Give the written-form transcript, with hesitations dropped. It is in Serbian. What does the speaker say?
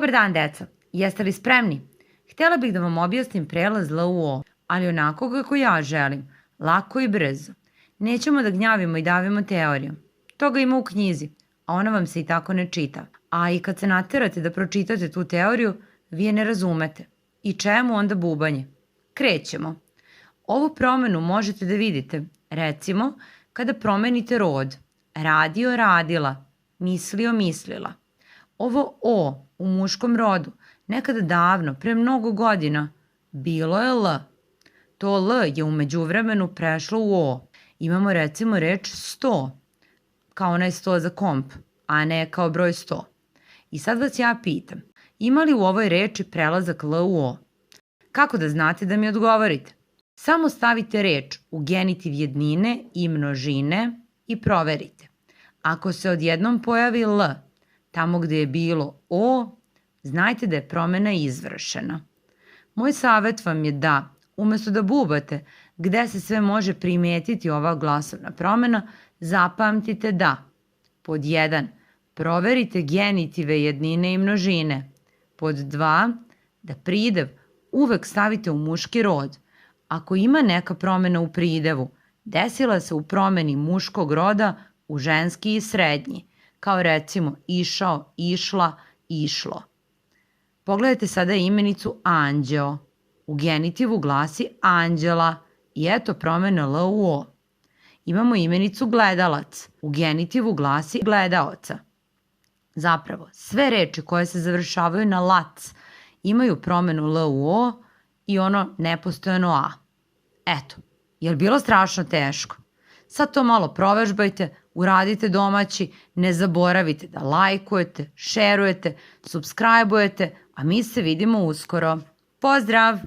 Dobar dan, deco. Jeste li spremni? Htjela bih da vam objasnim prelaz L u O, ali onako kako ja želim, lako i brzo. Nećemo da gnjavimo i davimo teoriju. Toga ima u knjizi, a ona vam se i tako ne čita. A i kad se naterate da pročitate tu teoriju, vi je ne razumete. I čemu onda bubanje? Krećemo. Ovu promenu možete da vidite, recimo, kada promenite rod. Radio, radila, mislio, mislila. Ovo O u muškom rodu nekada davno, pre mnogo godina, bilo je L. To L je u međuvremenu prešlo u O. Imamo recimo reč 100, kao onaj 100 za komp, a ne kao broj 100. I sad vas ja pitam, ima li u ovoj reči prelazak L u O? Kako da znate da mi odgovorite? Samo stavite reč u genitiv jednine i množine i proverite. Ako se odjednom pojavi L, tamo gde je bilo O, znajte da je promena izvršena. Moj savjet vam je da, umesto da bubate gde se sve može primetiti ova glasovna promena, zapamtite da pod 1. Proverite genitive jednine i množine. Pod 2. Da pridev uvek stavite u muški rod. Ako ima neka promena u pridevu, desila se u promeni muškog roda u ženski i srednji, kao recimo išao, išla, išlo. Pogledajte sada imenicu anđeo. U genitivu glasi anđela i eto promene L u O. Imamo imenicu gledalac. U genitivu glasi gledaoca. Zapravo, sve reči koje se završavaju na lac imaju promenu L u O i ono nepostojano A. Eto, je li bilo strašno teško? Sad to malo provežbajte, uradite domaći, ne zaboravite da lajkujete, šerujete, subscribe-ujete, a mi se vidimo uskoro. Pozdrav!